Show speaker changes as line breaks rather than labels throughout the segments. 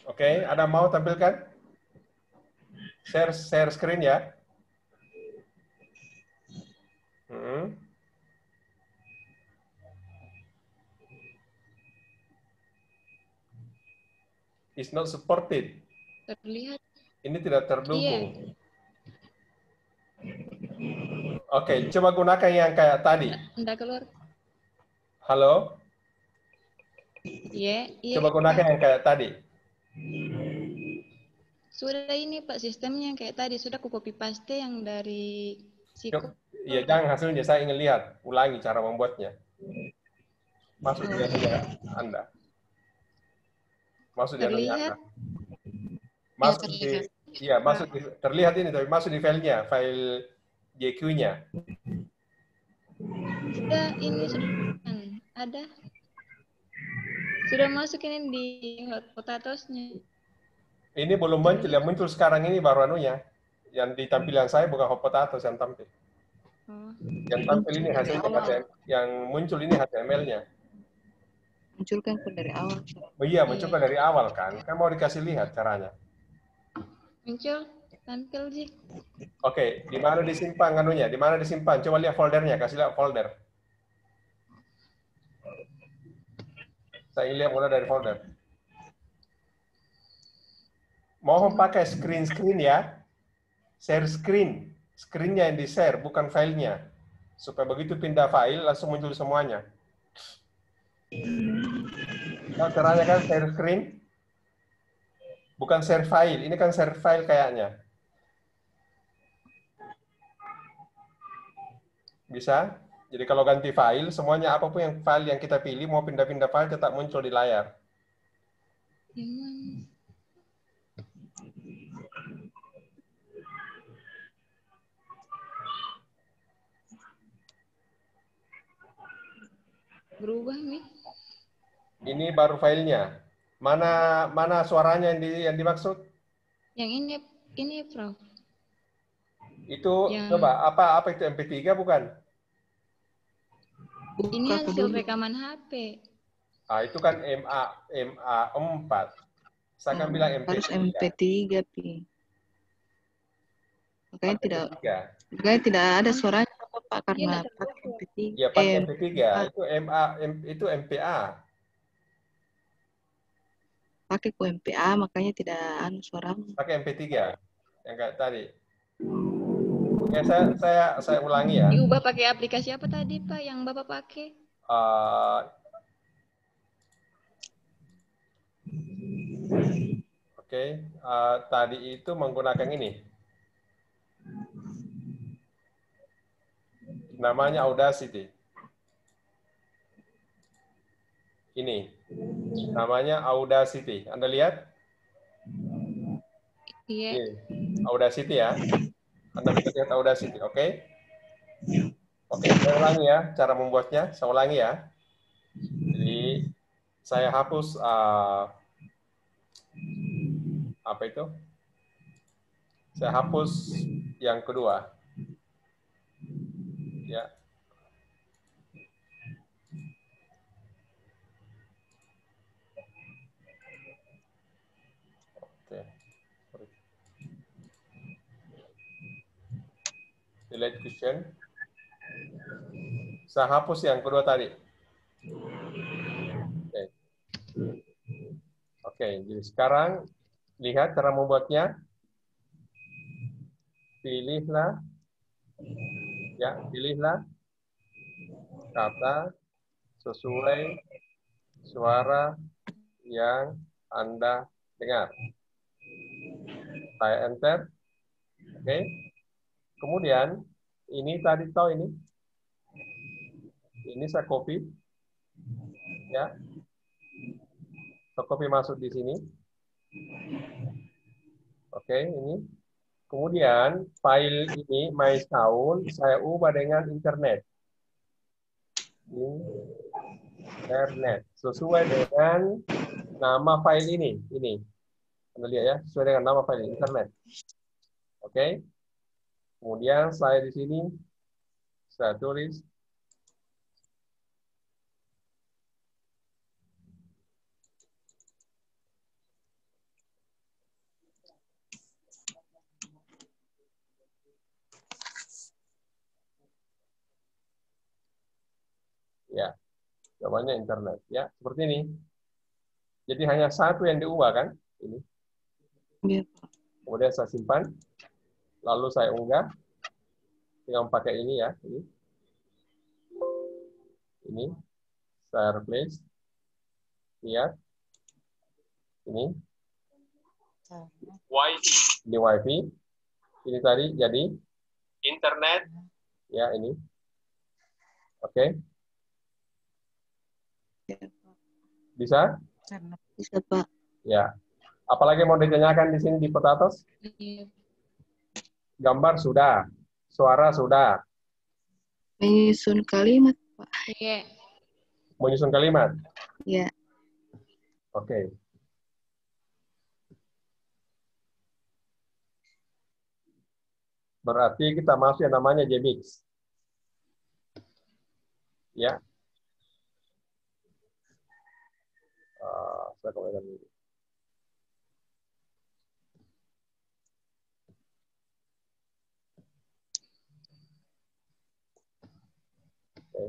Oke, ada mau tampilkan? Share screen ya. Is not supported.
Terlihat.
Ini tidak
Iya.
terdukung. Oke, coba gunakan yang kayak tadi.
Nggak keluar.
Halo?
Iya.
Coba gunakan yang kayak tadi.
Sudah ini Pak, sistemnya yang kayak tadi. Sudah aku copy paste yang dari Siko.
Iya, jangan hasilnya. Saya ingin lihat. Ulangi cara membuatnya. Masuk di anunya Anda. Masuk di anunya Anda.
Terlihat.
Masuk di, iya, masuk di, terlihat ini, tapi masuk di filenya, file JQ-nya.
Sudah, ini sudah ada. Sudah masuk ini di hot potatoes-nya.
Ini belum muncul, yang muncul sekarang ini baru anunya. Yang di tampilan saya bukan hot potatoes yang tampil. Yang tampil ini hasilnya HTML, yang muncul ini HTML-nya.
Munculkan dari awal.
Oh iya, munculkan dari awal kan. Kan mau dikasih lihat caranya.
Muncul, tampil sih.
Oke, di mana disimpan anunya? Di mana disimpan? Coba lihat foldernya, kasih lihat folder. Saya ingin lihat mulai dari folder. Mohon pakai screen ya. Share screen. Screen-nya yang di-share, bukan filenya. Supaya begitu pindah file, langsung muncul semuanya. Nah, caranya kan share screen. Bukan share file. Ini kan share file kayaknya. Bisa? Jadi kalau ganti file, semuanya apapun yang file yang kita pilih, mau pindah-pindah file, tetap muncul di layar.
Berubah nih.
Ini baru filenya. Mana suaranya yang dimaksud?
Yang ini Prof.
Itu coba apa itu MP3 bukan?
Ini hasil rekaman HP.
Ah, itu kan MA4. Saya akan bilang MP3.
Harus MP3, Pi. Makanya tidak ada suaranya Pak karena pakai MP3.
Ya, pakai MP3. Itu MPA.
Pakai MPA makanya tidak suaranya.
Pakai MP3 yang kayak tadi. Oke, saya ulangi ya.
Diubah pakai aplikasi apa tadi Pak yang Bapak pakai?
Oke, tadi itu menggunakan ini. Namanya Audacity. Ini. Namanya Audacity. Anda lihat?
Iya.
Audacity ya. Anda bisa lihat Audacity, oke? Oke, saya ulangi ya cara membuatnya. Saya ulangi ya. Jadi saya hapus apa itu? Saya hapus yang kedua. Ya. Oke. Delete question. Saya hapus yang kedua tadi. Oke. Oke, jadi sekarang lihat cara membuatnya. Pilihlah kata sesuai suara yang Anda dengar. Saya enter. Oke. Kemudian ini tadi tahu ini. Ini saya copy. Ya. Saya copy masuk di sini. Oke, ini. Kemudian file ini my sound saya ubah dengan internet. Internet sesuai dengan nama file ini. Anda lihat ya, sesuai dengan nama file internet. Oke. Kemudian saya di sini saya tulis Jawabannya internet. Ya, seperti ini. Jadi hanya satu yang diubah kan? Ini.
Iya, Pak.
Kemudian saya simpan, lalu saya unggah dengan pakai ini ya. Ini saya replace. Lihat. Ini. Ini WiFi. Ini tadi jadi internet. Ya, ini. Oke.
Iya, Pak.
Bisa?
Bisa, Pak.
Ya. Apalagi mau ditanyakan di sini di Potatoes?
Iya.
Gambar sudah. Suara sudah.
Menyusun kalimat, Pak.
Iya.
Menyusun kalimat.
Iya.
Oke. Berarti kita masuk yang namanya JMix. Ya. Saya kembalikan dulu. Oke.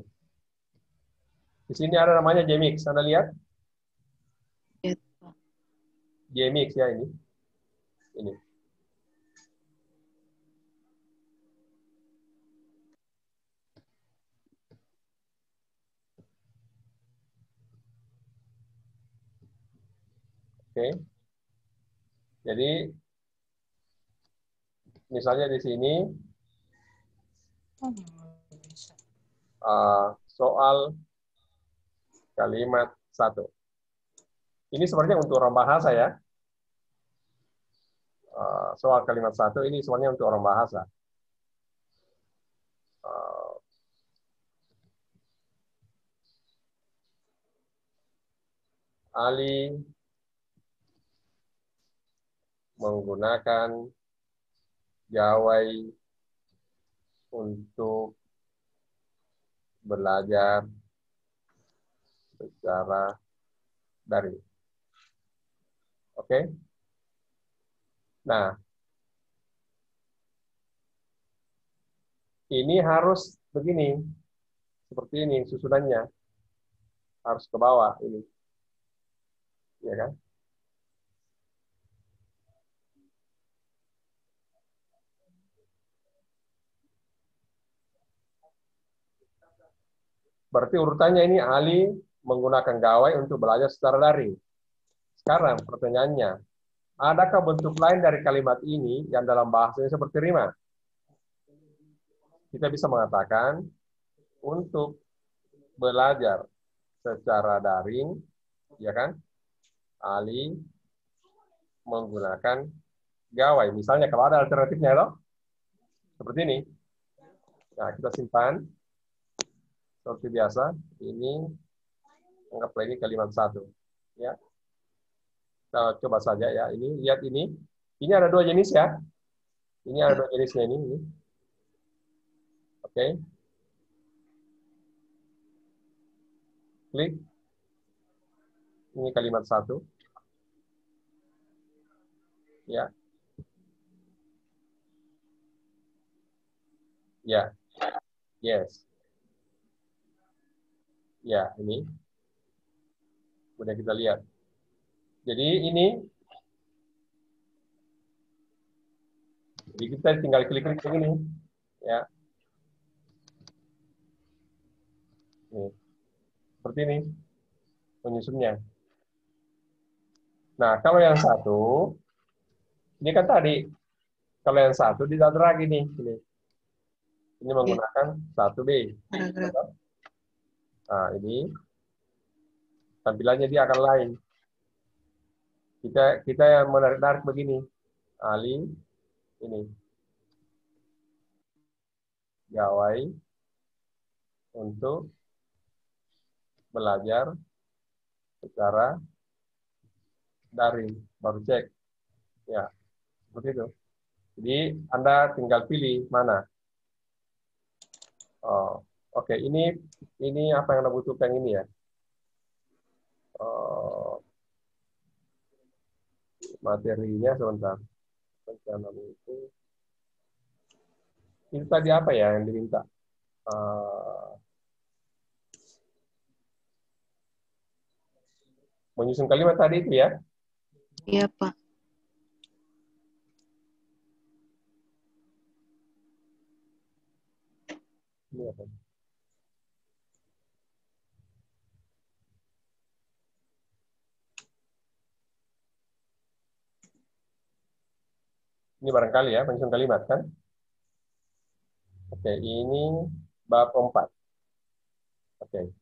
Di sini ada namanya JMix. Anda lihat?
Iya, Pak.
JMix ya ini. Ini. Oke. Jadi misalnya di sini soal kalimat 1. Ini sebenarnya untuk orang bahasa ya. Soal kalimat 1 ini sebenarnya untuk orang bahasa. Ali menggunakan gawai untuk belajar secara daring. Oke? Nah, ini harus begini. Seperti ini susunannya. Harus ke bawah ini. Ya kan? Berarti urutannya ini Ali menggunakan gawai untuk belajar secara daring. Sekarang pertanyaannya, adakah bentuk lain dari kalimat ini yang dalam bahasanya seperti rima? Kita bisa mengatakan untuk belajar secara daring, ya kan? Ali menggunakan gawai. Misalnya kalau ada alternatifnya, loh, seperti ini. Nah, kita simpan seperti biasa. Ini anggaplah ini kalimat 1. Ya, kita coba saja ya. Ini lihat ini. Ini ada 2 jenis ya. Ini ada 2 jenisnya ini. Oke. Klik. Ini kalimat 1. Ya. Ya. Yes. Ya, ini. Kemudian kita lihat. Jadi ini. Jadi kita tinggal klik-klik begini. Ya. Nih. Seperti ini. Menyusunnya. Nah, kalau yang 1, ini kan tadi. Kalau yang 1 tidak ada lagi nih. Ini menggunakan 1B.
Paragraf.
Nah, ini tampilannya dia akan lain. Kita yang menarik-narik begini. Ali, ini. Gawai untuk belajar secara daring. Baru cek. Ya, seperti itu. Jadi, Anda tinggal pilih mana. Oh, oke. Ini apa yang Anda butuhkan ini ya. Materinya sebentar. Itu tadi apa ya yang diminta? Menyusun kalimat tadi itu ya.
Iya, Pak.
Ini apa? Ini barangkali ya, menyusun kalimat kan. Oke, ini bab 4. Oke.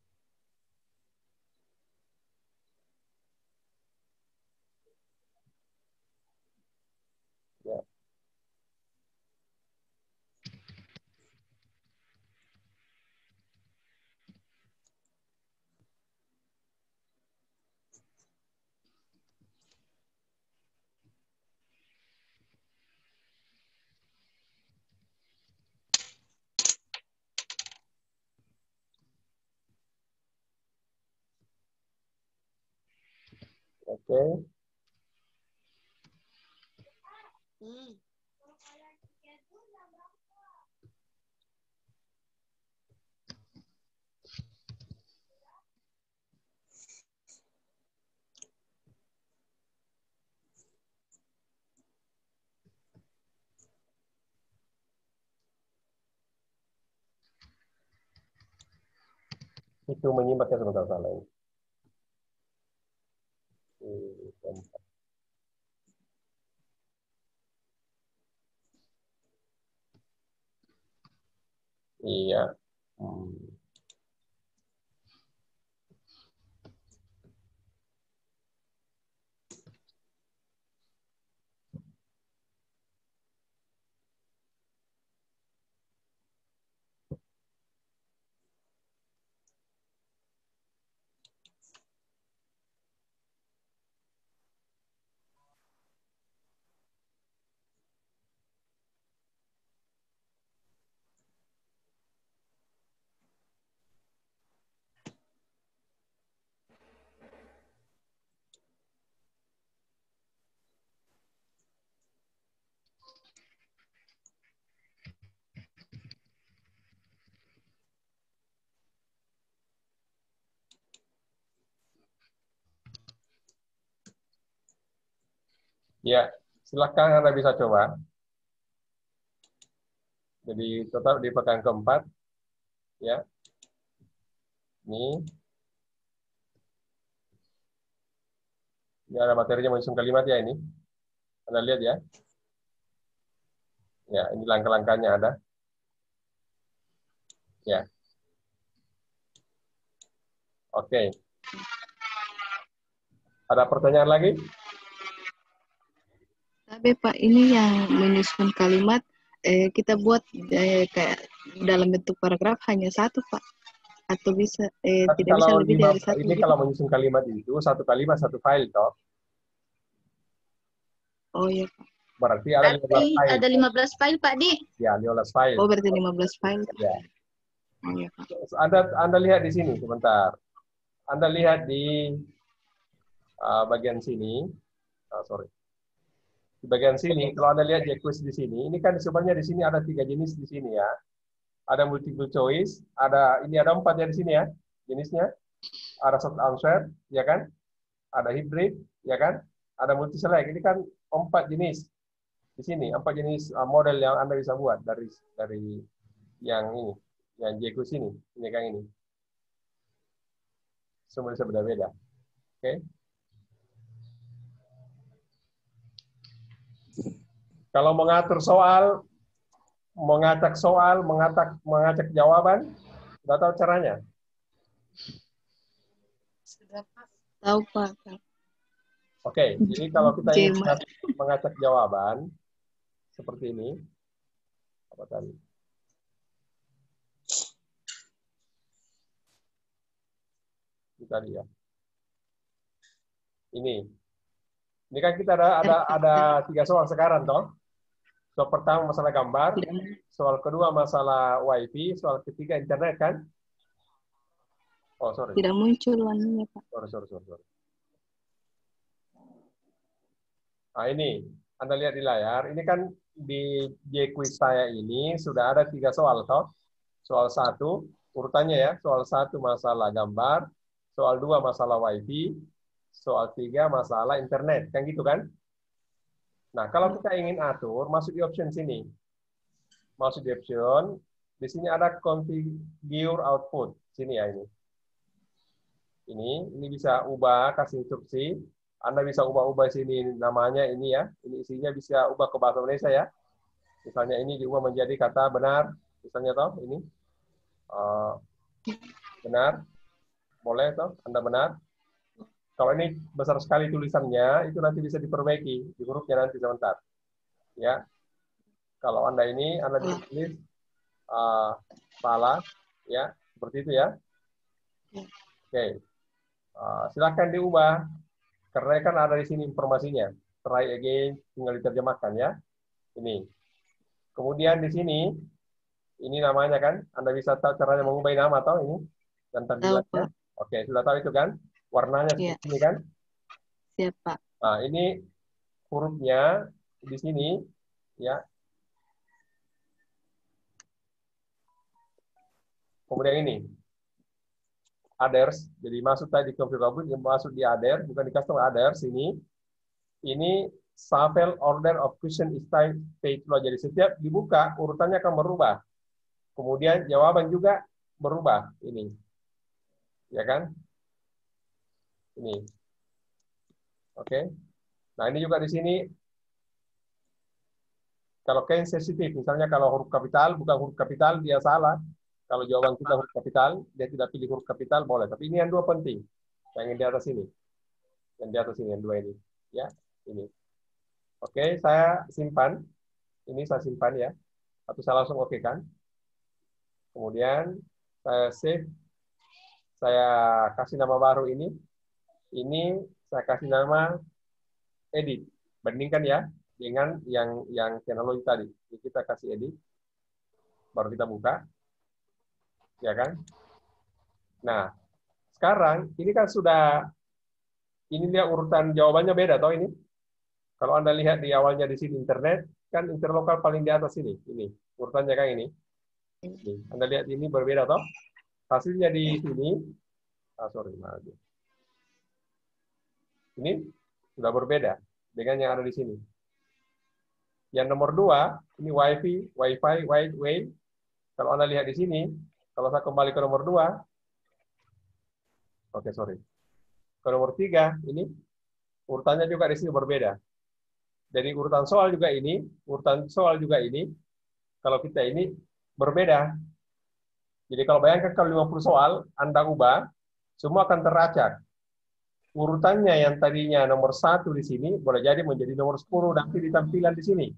Ya. Oke. Itu menyimaknya sebentar salah ini. Iya. Ya, silakan Anda bisa coba. Jadi tetap di pekan keempat, ya. Ini ada materinya menyusun kalimat ya ini. Anda lihat ya. Ya, ini langkah-langkahnya ada. Ya. Oke. Ada pertanyaan lagi?
Tapi Pak, ini yang menyusun kalimat kita buat kayak dalam bentuk paragraf hanya satu, Pak. Atau bisa
Tapi
tidak bisa lebih dari satu
ini
gitu.
kalau menyusun kalimat itu satu kalimat satu file toh.
Oh iya, Pak.
Berarti ada 15
Berarti
file.
ada 15 file, Pak Di.
Ya, 15 file.
Oh, berarti 15 file.
Ya.
Oh iya, Pak.
Anda lihat di sini sebentar. Anda lihat di bagian sini. Sorry. Di bagian sini, kalau Anda lihat jQuery di sini, ini kan sebenarnya di sini ada 3 jenis di sini ya. Ada multiple choice, ini ada 4 ya di sini ya jenisnya. Ada short answer, ya kan? Ada hybrid, ya kan? Ada multi select. Ini kan 4 jenis di sini, 4 jenis model yang Anda bisa buat dari yang ini, yang jQuery sini, ini kan ini. Semua bisa beda-beda. Oke. Kalau mengacak soal, mengacak jawaban, sudah tahu caranya?
Sudah, Pak. Tahu, Pak.
Oke, jadi kalau kita ingin mengacak jawaban seperti ini, apa tadi? Ini tadi ya. Ini kan kita ada 3 soal sekarang, toh. Soal pertama masalah gambar, soal kedua masalah WiFi, soal ketiga internet kan? Oh, sorry.
Tidak muncul warnanya, Pak.
Sorry. Nah, ini Anda lihat di layar, ini kan di jQuery saya ini sudah ada 3 soal, toh. Soal 1, urutannya ya, soal 1 masalah gambar, soal 2 masalah WiFi, soal 3 masalah internet, kan gitu kan? Nah, kalau kita ingin atur, masuk di option sini. Masuk di option, di sini ada configure output. Sini ya ini. Ini bisa ubah, kasih instruksi. Anda bisa ubah-ubah sini namanya ini ya. Ini isinya bisa ubah ke bahasa Indonesia ya. Misalnya ini diubah menjadi kata benar. Misalnya toh ini benar. Boleh toh, Anda benar. Kalau ini besar sekali tulisannya, itu nanti bisa diperbaiki di hurufnya nanti sebentar. Ya. Kalau Anda ini, Anda bisa tulis salah, ya, seperti itu ya. Oke. Silakan diubah, karena kan ada di sini informasinya. Try again, tinggal diterjemahkan ya. Ini. Kemudian di sini, ini namanya kan, Anda bisa tahu caranya mengubah nama atau ini dan tampilannya. Oke, sudah tahu itu kan? Warnanya seperti ini kan?
Siap, Pak.
Nah, ini hurufnya di sini, ya. Kemudian ini, others. Jadi masuk tadi configure, masuk di others, bukan di custom others ini. Ini shuffle order of question is type page flow. Jadi setiap dibuka urutannya akan berubah. Kemudian jawaban juga berubah ini. Ya kan? Ini. Oke. Nah, ini juga di sini kalau case sensitif, misalnya kalau huruf kapital bukan huruf kapital dia salah. Kalau jawaban kita huruf kapital, dia tidak pilih huruf kapital boleh. Tapi ini yang dua penting. Yang di atas ini. Yang di atas ini yang dua ini. Ya, ini. Oke, saya simpan. Ini saya simpan ya. Atau saya langsung oke kan? Kemudian saya save. Saya kasih nama baru ini. Ini saya kasih nama edit. Bandingkan ya dengan yang teknologi tadi. Jadi kita kasih edit. Baru kita buka. Ya kan? Nah, sekarang ini kan sudah ini dia urutan jawabannya beda toh ini. Kalau Anda lihat di awalnya di sini internet, kan interlokal paling di atas ini. Ini urutannya kan ini. Anda lihat ini berbeda toh. Hasilnya di sini, maaf. Ini sudah berbeda dengan yang ada di sini. Yang nomor 2, ini WiFi, Wideway. Kalau Anda lihat di sini, kalau saya kembali ke nomor 2, ke nomor 3, ini urutannya juga di sini berbeda. Jadi urutan soal juga ini, kalau kita ini berbeda. Jadi kalau bayangkan kalau 50 soal, Anda ubah, semua akan teracak. Urutannya yang tadinya nomor 1 di sini, boleh jadi menjadi nomor 10 nanti di tampilan di sini.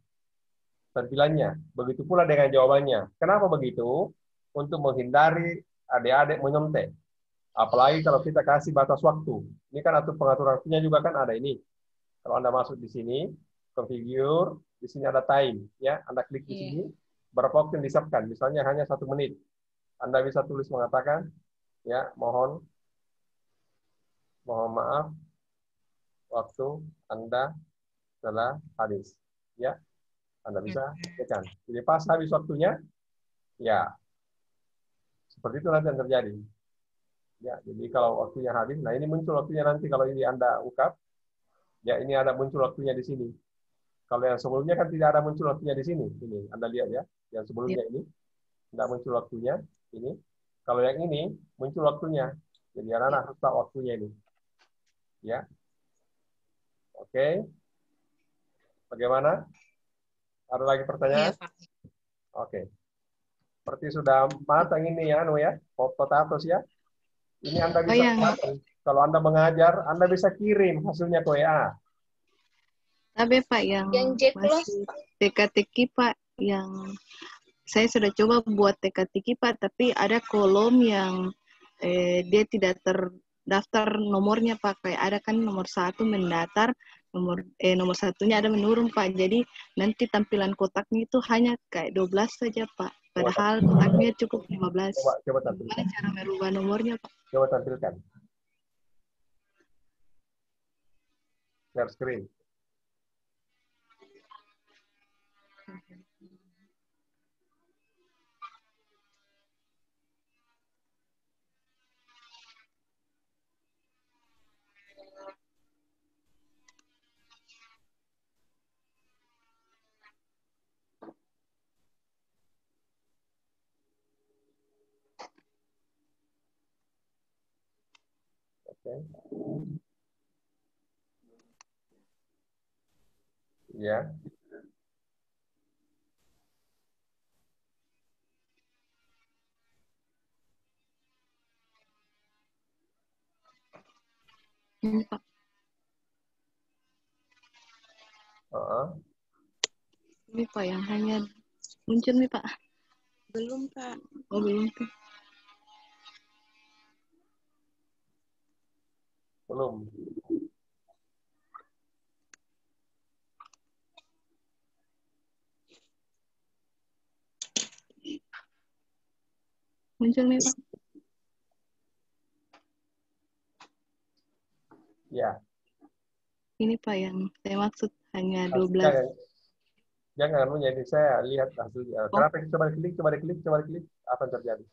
Tampilannya. Begitu pula dengan jawabannya. Kenapa begitu? Untuk menghindari adik-adik menyontek. Apalagi kalau kita kasih batas waktu. Ini kan pengaturan waktunya juga kan ada ini. Kalau Anda masuk di sini, configure, di sini ada time, ya. Anda klik di sini, berapa waktu yang disiapkan? Misalnya hanya 1 menit. Anda bisa tulis mengatakan, ya, mohon maaf, waktu Anda telah habis, ya. Anda bisa tekan. Jadi pas habis waktunya, ya, seperti itu nanti yang terjadi. Ya, jadi kalau waktunya habis, nah ini muncul waktunya nanti kalau ini Anda ungkap, ya ini ada muncul waktunya di sini. Kalau yang sebelumnya kan tidak ada muncul waktunya di sini. Ini Anda lihat ya, yang sebelumnya ini tidak muncul waktunya ini. Kalau yang ini muncul waktunya. Jadi anak-anak harus tahu waktunya ini. Ya. Oke. Bagaimana? Ada lagi pertanyaan?
Iya, Pak.
Oke. Seperti sudah matang ini ya, potatoes ya. Ini Anda bisa kalau Anda mengajar, Anda bisa kirim hasilnya ke WA.
Tapi Pak yang
J plus,
masih teka-teki Pak, yang saya sudah coba buat teka-teki Pak, tapi ada kolom yang dia tidak terdaftar nomornya Pak. Kayak ada kan nomor 1 mendatar, nomor satunya ada menurun Pak. Jadi nanti tampilan kotaknya itu hanya kayak 12 saja Pak. Padahal kotaknya cukup 15.
Coba tampilkan.
Gimana cara merubah nomornya Pak?
Coba tampilkan. Share screen. Oke. Ya.
Ini Pak. Ini Pak yang hanya muncul nih Pak.
Belum, Pak.
Oh belum tuh.
Belum.
Muncul nih Pak.
Ya.
Ini Pak yang saya maksud hanya
Jangan,
12.
jangan menjadi saya lihat hasilnya.
Oh,
Kenapa? Coba diklik. Apa yang terjadi?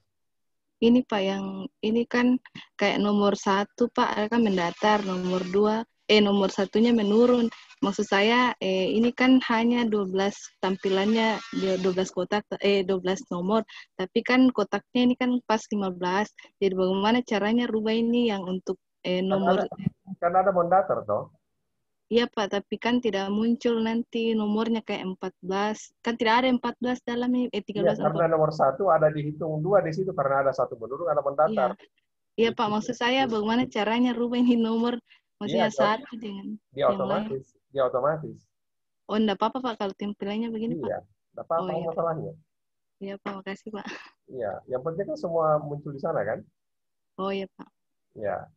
ini Pak yang ini kan kayak nomor 1 Pak kan mendatar, nomor 2 nomor satunya menurun. Maksud saya ini kan hanya 12 tampilannya 12 kotak 12 nomor, tapi kan kotaknya ini kan pas 15. Jadi bagaimana caranya rubah ini yang untuk nomor
Kan ada mondater toh.
iya Pak, tapi kan tidak muncul nanti nomornya kayak 14. Kan tidak ada 14 dalam ini,
Iya,
13
karena
4.
nomor 1 ada dihitung 2 di situ karena ada 1 menurun, ada
Iya.
mendatar.
Iya Pak, maksud saya bagaimana caranya rubah ini nomor,
Iya,
maksudnya satu dengan
dia
yang lain.
otomatis. Dia otomatis.
Oh, enggak apa-apa Pak kalau tampilannya begini Pak.
Iya, tidak
Oh
apa-apa
iya.
masalahnya.
Iya Pak, makasih Pak.
Iya, yang penting kan semua muncul di sana kan?
Oh iya Pak.
Iya.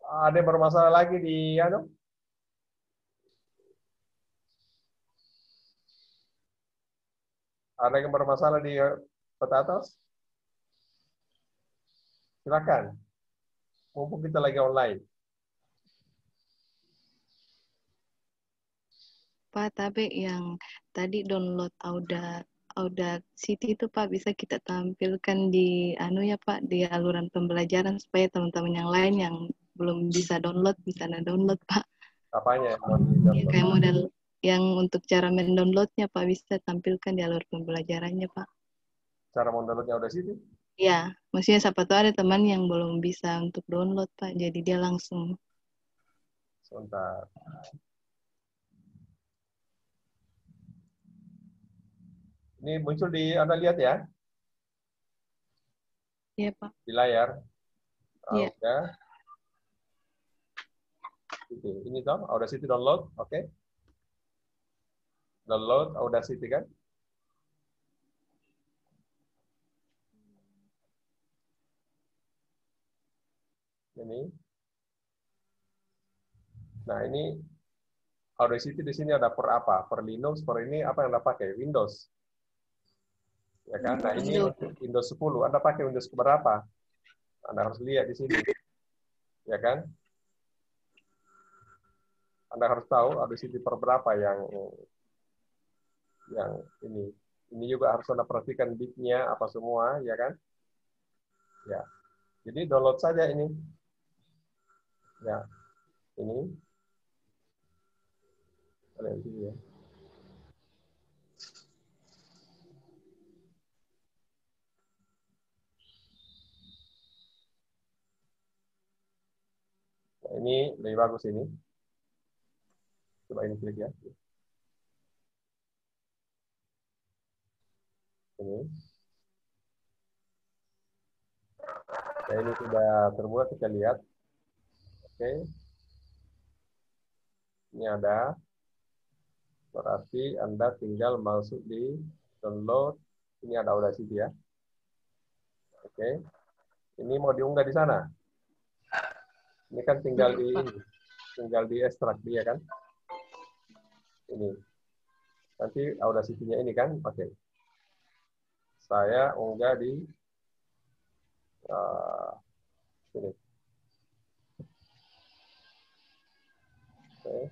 Ada yang bermasalah lagi di Ada yang bermasalah di peta atas? Silakan. Mumpung kita lagi online.
Pak, tapi yang tadi download Audacity itu Pak bisa kita tampilkan di ya Pak, di aluran pembelajaran supaya teman-teman yang lain yang belum bisa download bisa download Pak.
Apanya yang mau
Ya,
di-download?
kayak model yang untuk cara mendownloadnya Pak bisa tampilkan di alur pembelajarannya Pak.
Cara mendownloadnya udah situ?
Ya, maksudnya siapa tahu ada teman yang belum bisa untuk download Pak, jadi dia langsung.
Sebentar. Ini muncul Anda lihat ya,
Iya Pak.
di layar.
Iya.
Udah. Ini toh, Audacity download, oke. Download Audacity kan? Ini. Nah, ini Audacity di sini ada per apa? Per Linux, per ini apa yang Anda pakai? Windows. Ya kan? Nah, ini untuk Windows 10. Anda pakai Windows berapa? Anda harus lihat di sini. Ya kan? Anda harus tahu Audacity per berapa yang ini. Ini juga harus Anda perhatikan bitnya apa semua, ya kan? Ya. Jadi download saja ini. Ya. Ini. Lihat sini ya. Nah, ini lebih bagus ini. Coba ini klik ya. Ini. Nah, ini sudah terbuat, kita lihat. Oke. Ini ada. Berarti Anda tinggal masuk di download. Ini ada Audacity ya. Oke. Ini mau diunggah di sana. Ini kan tinggal di ekstrak dia kan. Ini. Nanti Audacity-nya ini kan. Oke. Saya unggah di sini. Oke.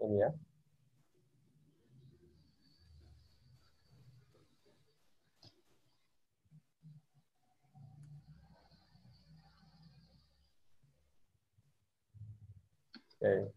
Ini ya. Oke.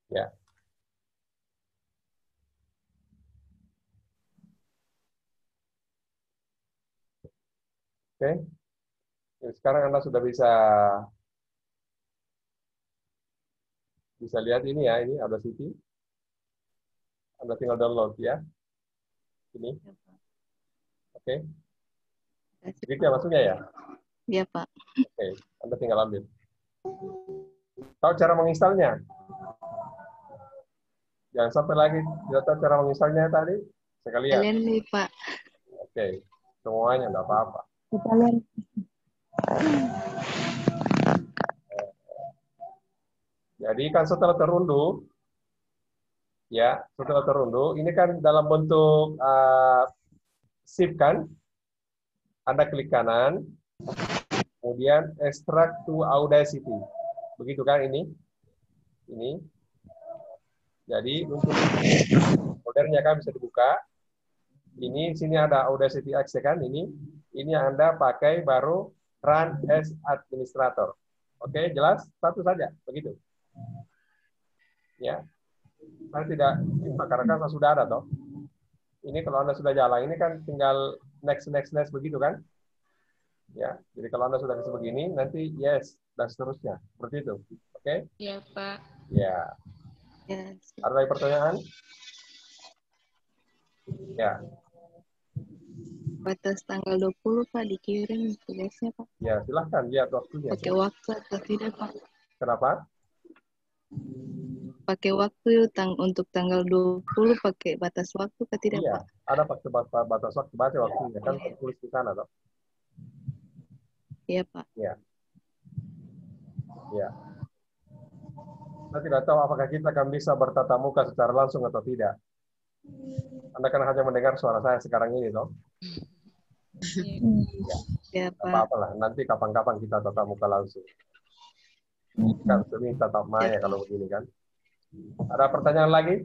Ya. Oke. Jadi sekarang Anda sudah bisa lihat ini ya, ini Audacity. Anda tinggal download ya. Ini. Oke. Begitu ya maksudnya ya?
Iya, Pak.
Oke, Anda tinggal ambil. Tahu cara menginstalnya? Jangan sampai lagi tidak tahu cara menginstalnya tadi. Sekalian.
Kalian nih, Pak.
Oke, semuanya enggak apa-apa.
Kalian.
Jadi kan setelah terunduh, ya setelah terunduh, ini kan dalam bentuk zip kan? Anda klik kanan, kemudian extract to Audacity. Begitu kan ini? Ini. Jadi untuk foldernya kan bisa dibuka. Ini sini ada Audacity X kan? Ini yang Anda pakai baru run as administrator. Oke, jelas? Satu saja, begitu. Ya. Saya tidak karena kan saya sudah ada toh. Ini kalau Anda sudah jalan, ini kan tinggal next begitu kan? Ya. Jadi kalau Anda sudah bisa begini, nanti yes dan seterusnya. Seperti itu. Oke?
Iya, Pak.
Ya.
Yes.
Ada lagi pertanyaan? Ya.
Batas tanggal 20, Pak, dikirim tugasnya, Pak.
Ya, silahkan lihat waktunya.
Pakai waktu atau tidak, Pak?
Kenapa?
Pakai waktu untuk tanggal 20 pakai batas waktu atau tidak,
Iya,
Pak?
ada pakai batas waktu, baca waktunya kan tertulis di sana toh.
Iya, Pak.
Iya. Iya. Saya tidak tahu apakah kita akan bisa bertatap muka secara langsung atau tidak. Anda kan hanya mendengar suara saya sekarang ini toh.
Iya, Pak.
Apa-apalah, nanti kapan-kapan kita tatap muka langsung. Kan sering tatap maya kalau begini kan. Ada pertanyaan lagi?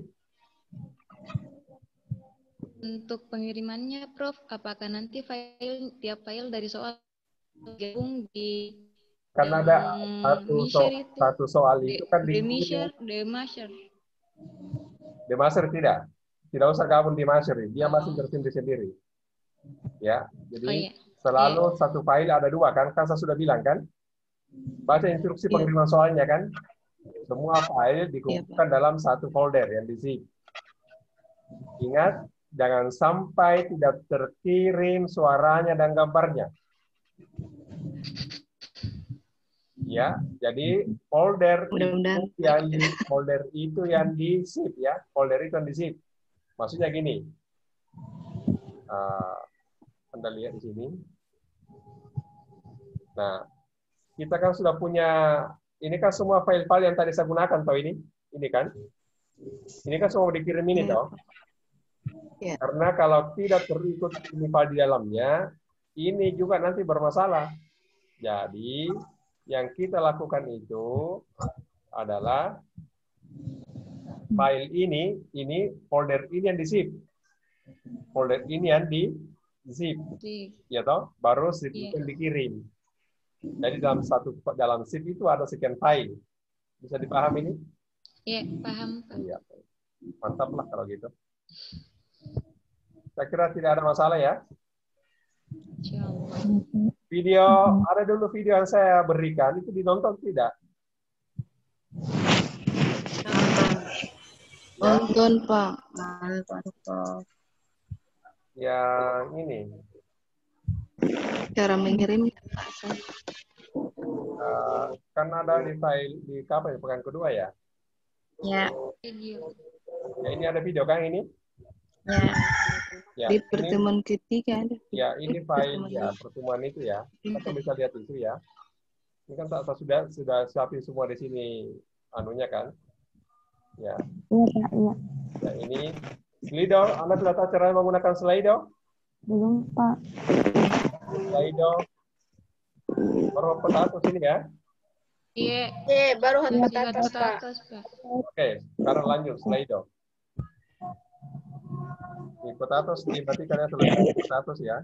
Untuk pengirimannya, Prof, apakah nanti tiap file dari soal gabung di
Karena ada satu soal itu kan di Master tidak usah gabung di Master, dia masih tersendiri-sendiri. Ya, jadi selalu satu file ada dua kan saya sudah bilang kan. Baca instruksi pengiriman soalnya kan. Semua file dikumpulkan dalam satu folder yang di zip. Ingat, jangan sampai tidak terkirim suaranya dan gambarnya. Ya, jadi folder itu yang di zip ya, folder itu yang di zip. Maksudnya gini, Anda lihat di sini. Nah, kita kan sudah punya, ini kan semua file-file yang tadi saya gunakan toh ini kan, ini kan semua dikirim ini toh. Karena kalau tidak terikut ini file di dalamnya, ini juga nanti bermasalah. Jadi yang kita lakukan itu adalah file ini folder ini yang di zip, folder ini yang di zip, ya toh, baru zip itu yang dikirim. Jadi dalam zip itu ada sekian file, bisa dipahami ini?
Iya, paham.
Iya, mantap lah kalau gitu. Saya kira tidak ada masalah ya. Video, ada dulu video yang saya berikan, itu dinonton tidak?
Nonton, Pak.
Yang ini.
Cara mengirim.
Kan ada di file, di kapan? Pekan kedua ya?
Ya.
Ya, ini ada video kan ini? Ya,
di pertemuan ketiga ada.
Ya, ini file ya pertemuan itu ya. Kita bisa lihat itu ya. Ini kan saya sudah siapin semua di sini anunya kan. Ya.
Iya, Pak. Iya.
Ya, ini Slido. Anda sudah tahu cara menggunakan Slido?
Belum, Pak.
Slido. Baru potato sini ya.
Iya.
baru hot
Iya,
potatoes, Pak.
Potatoes, Pak.
Oke, sekarang lanjut Slido. Ini potatoes, ini berarti kalian selesai potatoes ya.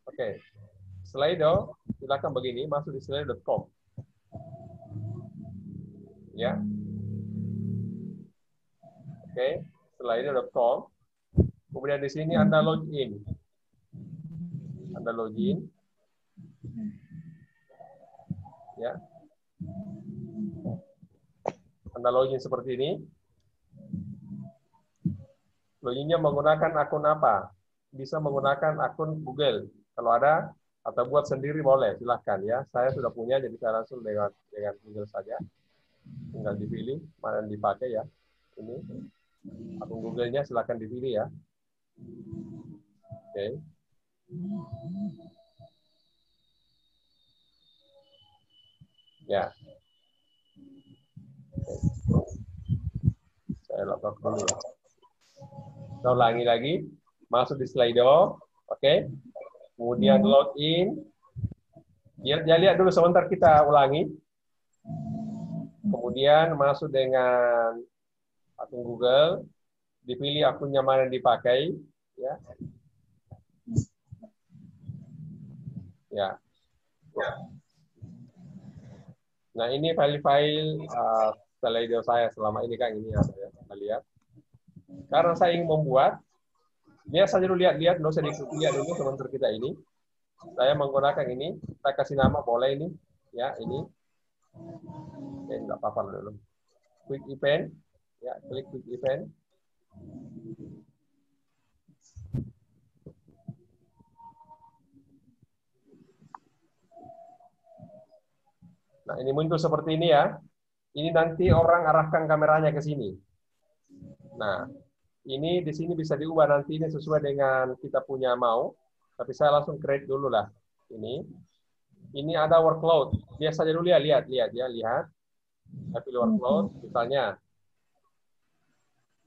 Oke, Slido, silakan begini, masuk di slido.com. Ya. Oke, slido.com. Kemudian di sini Anda login. Anda login. Ya. Anda login seperti ini. Loginnya menggunakan akun apa? Bisa menggunakan akun Google. Kalau ada, atau buat sendiri boleh, silahkan ya. Saya sudah punya, jadi saya langsung dengan Google saja. Tinggal dipilih mana yang dipakai ya. Ini akun Google-nya silahkan dipilih ya. Oke. Ya. Saya laptop dulu ya. Kita ulangi lagi. Masuk di Slido. Oke. Kemudian login. Ya, lihat dulu sebentar kita ulangi. Kemudian masuk dengan akun Google. Dipilih akunnya mana yang dipakai. Ya. Ya. Nah, ini file-file Slido saya selama ini kan ini ada ya. Kita lihat. Karena saya ingin membuat, biasa dulu lihat-lihat, nggak usah diikuti lihat dulu sebentar kita ini. Saya menggunakan ini, saya kasih nama boleh ini, ya ini. Oke, nggak apa-apa dulu. Quick event, ya klik quick event. Nah, ini muncul seperti ini ya. Ini nanti orang arahkan kameranya ke sini. Nah, ini di sini bisa diubah nanti ini sesuai dengan kita punya mau. Tapi saya langsung create dulu lah. Ini ada workload. Biasa dulu ya, lihat. Saya pilih workload, misalnya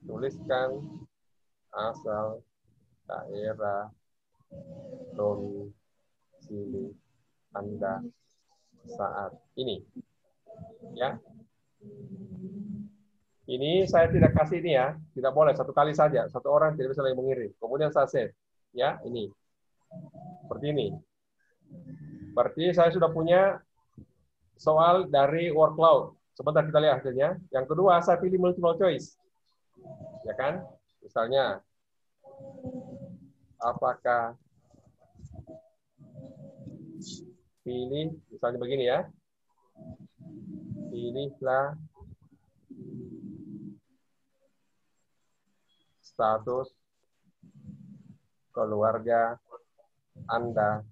tuliskan asal daerah domisili Anda saat ini. Ya. Ini saya tidak kasih ini ya, tidak boleh satu kali saja, satu orang tidak bisa lagi mengirim. Kemudian saya save, ya ini, seperti ini. Berarti saya sudah punya soal dari workload. Sebentar kita lihat hasilnya. Yang kedua saya pilih multiple choice, ya kan? Misalnya, apakah pilih, misalnya begini ya, pilihlah status keluarga Anda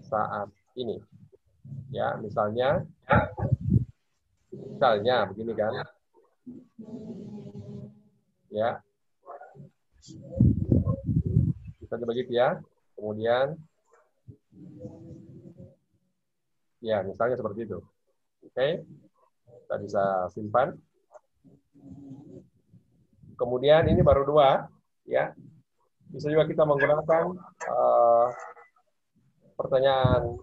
saat ini. Ya, misalnya begini kan. Ya. Misalnya begitu ya. Kemudian ya, misalnya seperti itu. Oke. Kita bisa simpan. Kemudian ini baru 2, ya. Bisa juga kita menggunakan pertanyaan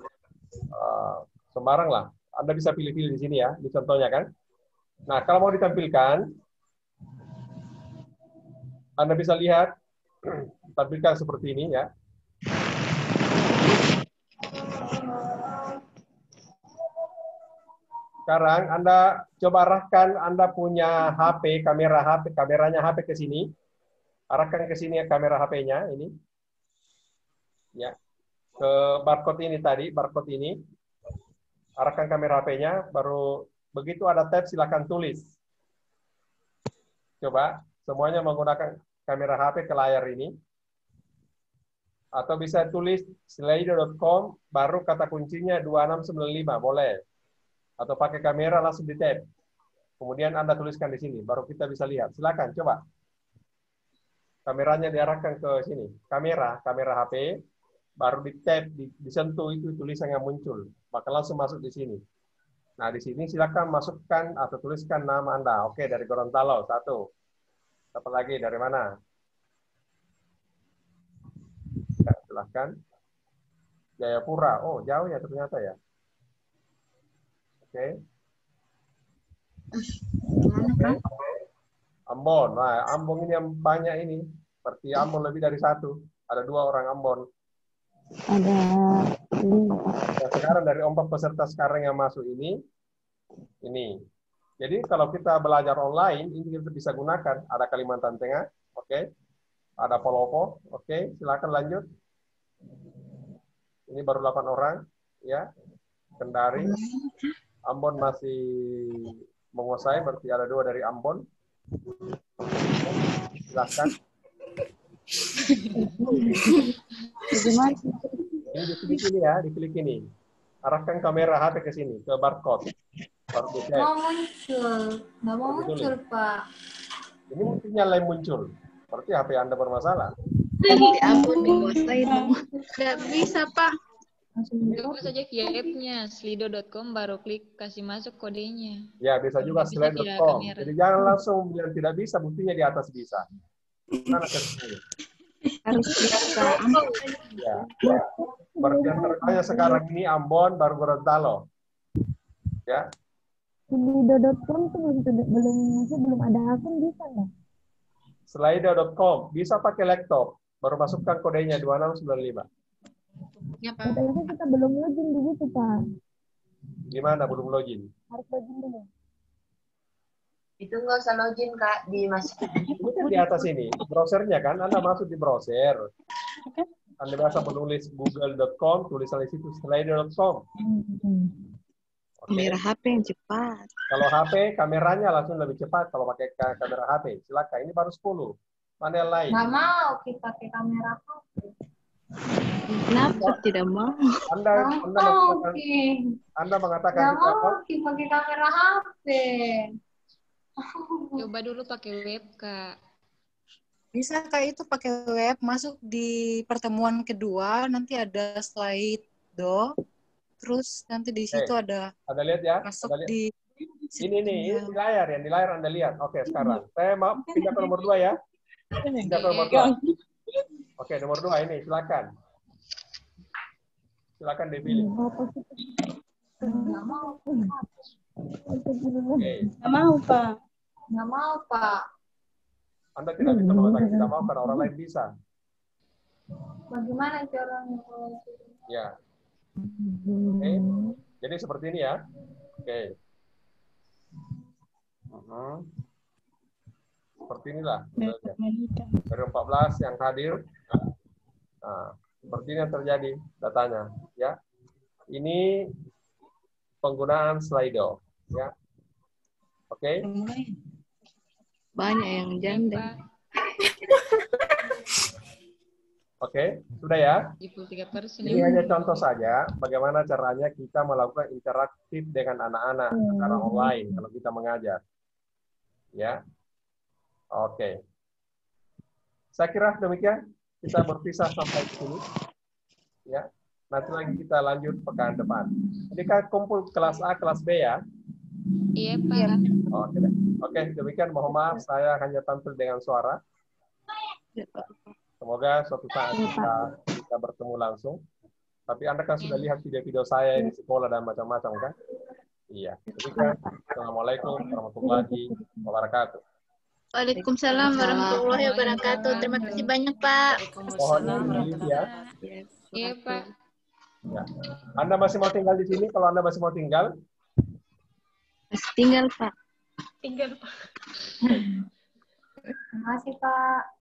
sembarang lah. Anda bisa pilih-pilih di sini ya, di contohnya kan. Nah, kalau mau ditampilkan, Anda bisa lihat, tampilkan seperti ini ya. Sekarang Anda coba arahkan Anda punya HP, kameranya HP ke sini. Arahkan ke sini kamera HP-nya ini. Ya. Ke barcode ini tadi, barcode ini. Arahkan kamera HP-nya, baru begitu ada tab silakan tulis. Coba semuanya menggunakan kamera HP ke layar ini. Atau bisa tulis slido.com baru kata kuncinya 2695, boleh. Atau pakai kamera langsung di tab. Kemudian Anda tuliskan di sini, baru kita bisa lihat. Silakan, coba. Kameranya diarahkan ke sini. Kamera HP, baru di-tap, disentuh itu tulisan yang muncul. Maka langsung masuk di sini. Nah, di sini silakan masukkan atau tuliskan nama Anda. Oke, dari Gorontalo, 1. Apa lagi? Dari mana? Ya, silakan. Jayapura. Oh, jauh ya ternyata ya. Oke. Oke. Ambon. Nah, Ambon ini yang banyak ini. Seperti Ambon lebih dari 1. Ada 2 orang Ambon.
Ada 5, Pak.
Nah, sekarang dari 4 peserta sekarang yang masuk ini. Jadi kalau kita belajar online, ini kita bisa gunakan. Ada Kalimantan Tengah, oke. Ada Palopo, oke. Silakan lanjut. Ini baru 8 orang, ya. Kendari. Ambon masih menguasai, berarti ada 2 dari Ambon. Silakan. Ini diklik ini ya, diklik ini. Arahkan kamera HP ke sini, ke barcode.
Mau muncul, nggak mau muncul, Pak.
Ini mungkin lain muncul. Berarti HP Anda bermasalah.
Ampun, dikuasai dong. Nggak bisa, Pak.
Coba saja via app-nya slido.com baru klik kasih masuk kodenya.
Ya, bisa juga
Bisa
slide.com.
tidak kamera.
Jadi jangan langsung bilang tidak bisa, buktinya di atas bisa. Mana ke sini?
Harus biasa.
Ya. Berarti yang terbanyak sekarang ini Ambon, baru Gorontalo. Ya.
Slido.com tuh belum ada akun bisa nggak?
Slido.com bisa pakai laptop, baru masukkan kodenya 2695.
Ya, Pak.
Katanya kita belum login di situ, Pak.
Gimana belum login?
Harus login dulu.
Itu nggak usah login, Kak. Dimasukin.
Ini kan di atas ini, browsernya kan, Anda masuk di browser. Anda biasa menulis google.com, tulisan di situ slido.com.
Kamera HP yang cepat.
Kalau HP, kameranya langsung lebih cepat kalau pakai kamera HP. Silakan, ini baru 10. Mana yang lain?
Nggak mau kita pakai kamera HP.
Kenapa tidak mau?
Anda mengatakan
Nggak
tidak
mau
mau.
kita pakai kamera HP.
Coba dulu pakai web, Kak.
Bisa kayak itu pakai web, masuk di pertemuan kedua, nanti ada slide terus nanti di situ ada
lihat ya?
masuk
Ada lihat?
di
Ini di layar, yang di layar Anda lihat. Oke, sekarang. Saya mau pindah ke nomor 2 ya. Pindah ke nomor 2. Oke, nomor 2 ini, silakan. Silakan dipilih.
Nggak mau.
Oke.
Nggak mau, Pak.
Nggak mau, Pak.
Anda tidak bisa mengatakan tidak mau karena orang lain bisa.
Bagaimana caranya?
Ya. Oke. Jadi seperti ini ya. Oke. Seperti inilah. Dari 14 yang hadir. Nah, seperti ini yang terjadi datanya. Ya. Ini penggunaan Slido. Ya. Oke.
Banyak yang janda.
Oke, sudah ya.
23%.
Ini hanya contoh saja bagaimana caranya kita melakukan interaktif dengan anak-anak secara online kalau kita mengajar. Ya. Oke. Saya kira demikian. Kita berpisah sampai di sini. Ya. Nanti lagi kita lanjut pekan depan. Ini kan kumpul kelas A, kelas B ya.
Iya, Pak.
Oke, oke, demikian. Mohon maaf, saya hanya tampil dengan suara. Semoga suatu saat kita bertemu langsung. Tapi Anda kan sudah lihat video-video saya di sekolah dan macam-macam kan? Iya. Demikian. Assalamualaikum warahmatullahi wabarakatuh.
Waalaikumsalam warahmatullahi wabarakatuh. Terima kasih banyak, Pak.
Mohon izin ya.
Iya, Pak.
Ya. Anda masih mau tinggal di sini? Kalau Anda masih mau tinggal,
Masih tinggal, Pak.
Tinggal, Pak.
Terima kasih, Pak.